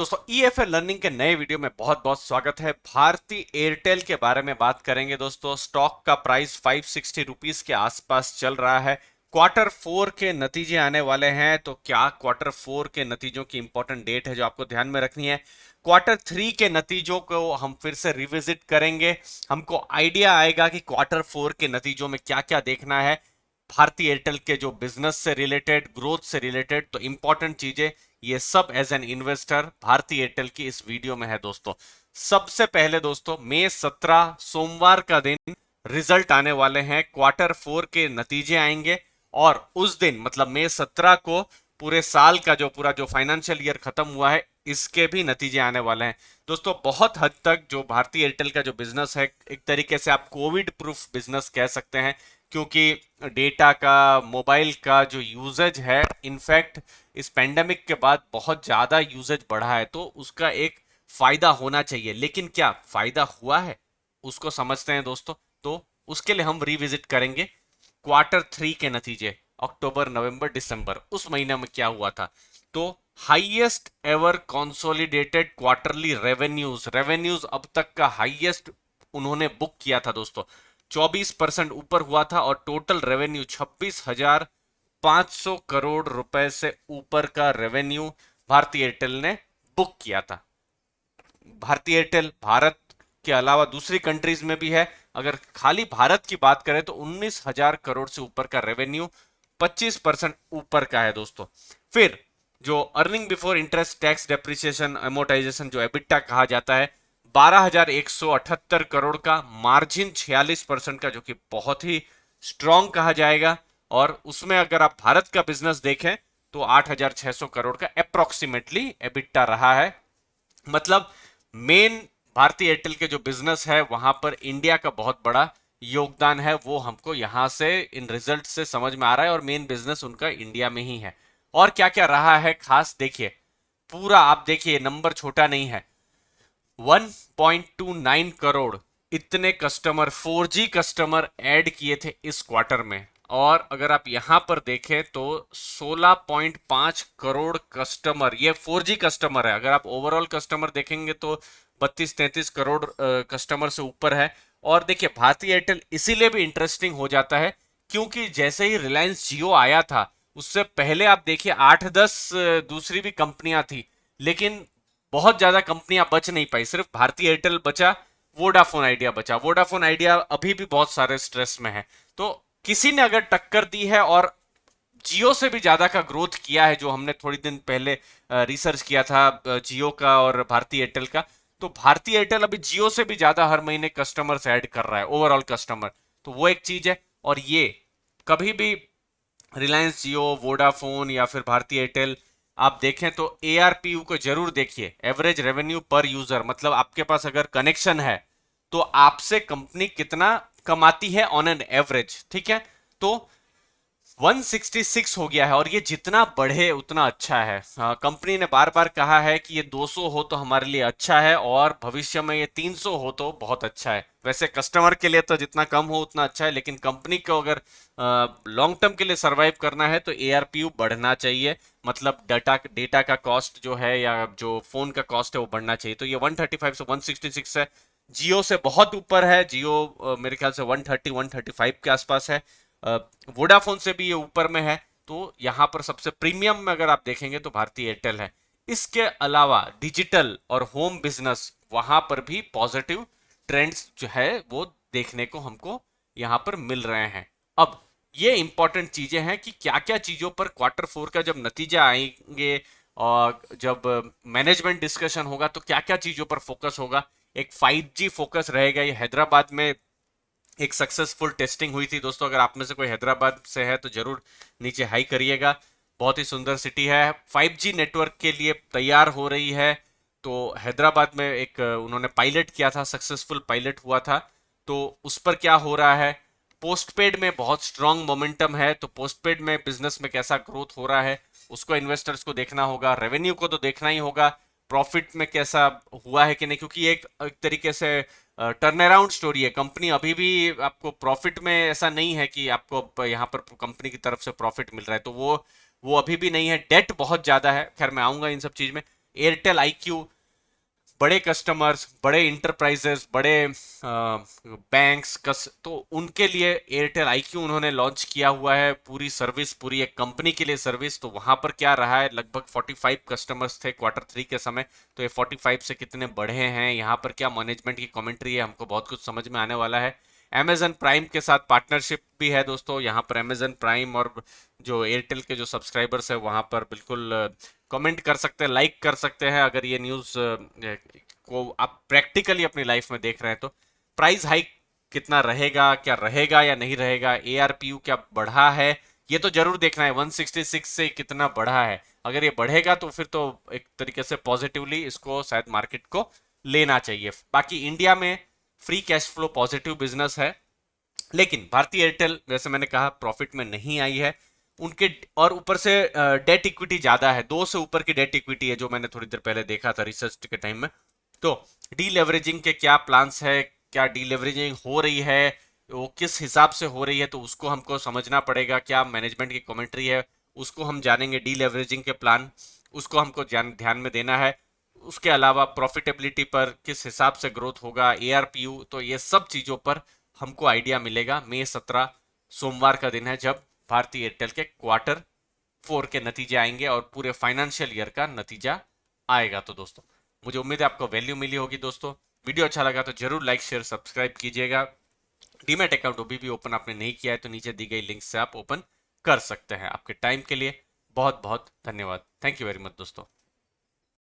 दोस्तों EFL learning के नए वीडियो में बहुत बहुत स्वागत है। भारती एयरटेल के बारे में बात करेंगे दोस्तों। स्टॉक का प्राइस 560 रुपीस के आसपास चल रहा है। क्वार्टर फोर के नतीजे आने वाले हैं, तो क्या क्वार्टर फोर के नतीजों की इंपॉर्टेंट डेट है जो आपको ध्यान में रखनी है। क्वार्टर थ्री के नतीजों को हम फिर से रिविजिट करेंगे। हमको आइडिया आएगा कि क्वार्टर फोर के नतीजों में क्या क्या देखना है। भारती एयरटेल के जो बिजनेस से रिलेटेड, ग्रोथ से रिलेटेड, तो इंपॉर्टेंट चीजें ये सब as an investor Bharti Airtel की इस वीडियो में है दोस्तों। सबसे पहले दोस्तों मई 17 सोमवार का दिन रिजल्ट आने वाले हैं, क्वार्टर फोर के नतीजे आएंगे और उस दिन मतलब मई 17 को पूरे साल का पूरा जो फाइनेंशियल ईयर खत्म हुआ है इसके भी नतीजे आने वाले हैं दोस्तों। बहुत हद तक जो भारतीय एयरटेल का जो बिजनेस है, एक तरीके से आप कोविड प्रूफ बिजनेस कह सकते हैं, क्योंकि डेटा का, मोबाइल का जो यूजेज है, इनफैक्ट इस पेंडेमिक के बाद बहुत ज्यादा यूजेज बढ़ा है, तो उसका एक फायदा होना चाहिए। लेकिन क्या फायदा हुआ है उसको समझते हैं दोस्तों। तो उसके लिए हम रिविजिट करेंगे क्वार्टर थ्री के नतीजे, अक्टूबर नवंबर दिसंबर उस महीने में क्या हुआ था। तो highest ever consolidated quarterly revenues अब तक का हाईएस्ट उन्होंने बुक किया था दोस्तों। 24% ऊपर हुआ था और टोटल रेवेन्यू 26,500 करोड़ रुपए से ऊपर का रेवेन्यू भारतीय एयरटेल ने बुक किया था। भारतीय एयरटेल भारत के अलावा दूसरी कंट्रीज में भी है। अगर खाली भारत की बात करें तो 19,000 करोड़ से ऊपर का रेवेन्यू 25% ऊपर का है दोस्तों। फिर जो earning before interest tax depreciation amortisation जो एबिटा कहा जाता है, 12,178 करोड़ का, मार्जिन 46% का, जो कि बहुत ही स्ट्रॉन्ग कहा जाएगा। और उसमें अगर आप भारत का बिजनेस देखें तो 8,600 करोड़ का अप्रोक्सीमेटली एबिटा रहा है। मतलब मेन भारतीय एयरटेल के जो बिजनेस है वहां पर इंडिया का बहुत बड़ा योगदान है, वो हमको यहां से इन रिजल्ट से समझ में आ रहा है। और मेन बिजनेस उनका इंडिया में ही है। और क्या क्या रहा है खास देखिए, पूरा आप देखिए, नंबर छोटा नहीं है। 1.29 करोड़ इतने कस्टमर, 4G कस्टमर ऐड किए थे इस क्वार्टर में। और अगर आप यहां पर देखें तो 16.5 करोड़ कस्टमर ये 4G कस्टमर है। अगर आप ओवरऑल कस्टमर देखेंगे तो 32-33 करोड़ कस्टमर से ऊपर है। और देखिए भारतीय एयरटेल इसीलिए भी इंटरेस्टिंग हो जाता है क्योंकि जैसे ही रिलायंस जियो आया था उससे पहले आप देखिए 8-10 दूसरी भी कंपनियां थी, लेकिन बहुत ज्यादा कंपनियां बच नहीं पाई, सिर्फ भारतीय एयरटेल बचा, वोडाफोन आइडिया बचा। वोडाफोन आइडिया अभी भी बहुत सारे स्ट्रेस में है। तो किसी ने अगर टक्कर दी है और जियो से भी ज्यादा का ग्रोथ किया है, जो हमने थोड़ी दिन पहले रिसर्च किया था जियो का और भारतीय एयरटेल का, तो भारतीय एयरटेल अभी जियो से भी ज्यादा हर महीने कस्टमर्स ऐड कर रहा है, ओवरऑल कस्टमर। तो वो एक चीज है। और ये कभी भी रिलायंस जियो, वोडाफोन या फिर भारतीय एयरटेल आप देखें तो एआरपीयू को जरूर देखिए, एवरेज रेवेन्यू पर यूजर। मतलब आपके पास अगर कनेक्शन है तो आपसे कंपनी कितना कमाती है ऑन एन एवरेज, ठीक है। तो 166 हो गया है और ये जितना बढ़े उतना अच्छा है। कंपनी ने बार बार कहा है कि ये 200 हो तो हमारे लिए अच्छा है और भविष्य में ये 300 हो तो बहुत अच्छा है। वैसे कस्टमर के लिए तो जितना कम हो उतना अच्छा है, लेकिन कंपनी को अगर लॉन्ग टर्म के लिए सरवाइव करना है तो एआरपीयू बढ़ना चाहिए। मतलब डाटा डेटा का कॉस्ट जो है या जो फोन का कॉस्ट है वो बढ़ना चाहिए। तो ये 135 से 166 है, जियो से बहुत ऊपर है। जियो मेरे ख्याल से 130-135 के आसपास है। वोडाफोन से भी ये ऊपर में है। तो यहां पर सबसे प्रीमियम में अगर आप देखेंगे तो भारतीय एयरटेल है। इसके अलावा डिजिटल और होम बिजनेस, वहां पर भी पॉजिटिव ट्रेंड्स जो है वो देखने को हमको यहां पर मिल रहे हैं। अब ये इंपॉर्टेंट चीजें हैं कि क्या क्या चीजों पर क्वार्टर फोर का जब नतीजा आएंगे और जब मैनेजमेंट डिस्कशन होगा तो क्या क्या चीजों पर फोकस होगा। एक 5G फोकस रहेगा। ये हैदराबाद में एक सक्सेसफुल टेस्टिंग हुई थी दोस्तों। अगर आप में से कोई हैदराबाद से है तो जरूर नीचे हाई करिएगा। बहुत ही सुंदर सिटी है, 5G नेटवर्क के लिए तैयार हो रही है। तो हैदराबाद में एक उन्होंने पायलट किया था, सक्सेसफुल पायलट हुआ था। तो उस पर क्या हो रहा है, पोस्टपेड में बहुत स्ट्रांग मोमेंटम है। तो पोस्टपेड में बिजनेस में कैसा ग्रोथ हो रहा है उसको इन्वेस्टर्स को देखना होगा, रेवेन्यू को तो देखना ही होगा, प्रॉफिट में कैसा हुआ है कि नहीं, क्योंकि एक तरीके से टर्न अराउंड स्टोरी है। कंपनी अभी भी आपको प्रॉफिट में, ऐसा नहीं है कि आपको यहाँ पर कंपनी की तरफ से प्रॉफिट मिल रहा है, तो वो अभी भी नहीं है। डेट बहुत ज्यादा है, खैर मैं आऊंगा इन सब चीज में। एयरटेल आईक्यू बड़े कस्टमर्स, बड़े इंटरप्राइजेस, बड़े बैंक्स कस तो उनके लिए एयरटेल आईक्यू उन्होंने लॉन्च किया हुआ है, पूरी सर्विस, पूरी एक कंपनी के लिए सर्विस। तो वहां पर क्या रहा है, लगभग 45 कस्टमर्स थे क्वार्टर 3 के समय। तो ये 45 से कितने बढ़े हैं, यहाँ पर क्या मैनेजमेंट की कमेंट्री है, हमको बहुत कुछ समझ में आने वाला है। अमेजन प्राइम के साथ पार्टनरशिप भी है दोस्तों, यहाँ पर अमेजन प्राइम और जो एयरटेल के जो सब्सक्राइबर्स है वहाँ पर बिल्कुल कमेंट कर सकते हैं, लाइक कर सकते हैं अगर ये न्यूज़ को आप प्रैक्टिकली अपनी लाइफ में देख रहे हैं तो। प्राइस हाइक कितना रहेगा, क्या रहेगा या नहीं रहेगा, एआरपीयू क्या बढ़ा है, ये तो जरूर देखना है। 166 से कितना बढ़ा है, अगर ये बढ़ेगा तो फिर तो एक तरीके से पॉजिटिवली इसको शायद मार्केट को लेना चाहिए। बाकी इंडिया में free cash flow positive business है, लेकिन भारतीय एयरटेल जैसे मैंने कहा प्रॉफिट में नहीं आई है उनके। और ऊपर से डेट इक्विटी ज्यादा है, 2 से ऊपर की डेट इक्विटी है, जो मैंने थोड़ी देर पहले देखा था रिसर्च के टाइम में। तो डी लेवरेजिंग के क्या प्लान्स है, क्या डी लेवरेजिंग हो रही है, वो किस हिसाब से हो रही है, तो उसको हमको समझना पड़ेगा। क्या मैनेजमेंट की कमेंट्री है, उसको हम जानेंगे। डी लेवरेजिंग के प्लान, उसको हमको ध्यान में देना है। उसके अलावा प्रॉफिटेबिलिटी पर किस हिसाब से ग्रोथ होगा, एआरपीयू, तो ये सब चीजों पर हमको आइडिया मिलेगा। मई 17 सोमवार का दिन है जब भारतीय एयरटेल के क्वार्टर 4 के नतीजे आएंगे और पूरे फाइनेंशियल ईयर का नतीजा आएगा। तो दोस्तों मुझे उम्मीद है आपको वैल्यू मिली होगी। दोस्तों वीडियो अच्छा लगा तो जरूर लाइक शेयर सब्सक्राइब कीजिएगा। डीमैट अकाउंट अभी भी ओपन आपने नहीं किया है तो नीचे दी गई लिंक से आप ओपन कर सकते हैं। आपके टाइम के लिए बहुत बहुत धन्यवाद। थैंक यू वेरी मच दोस्तों।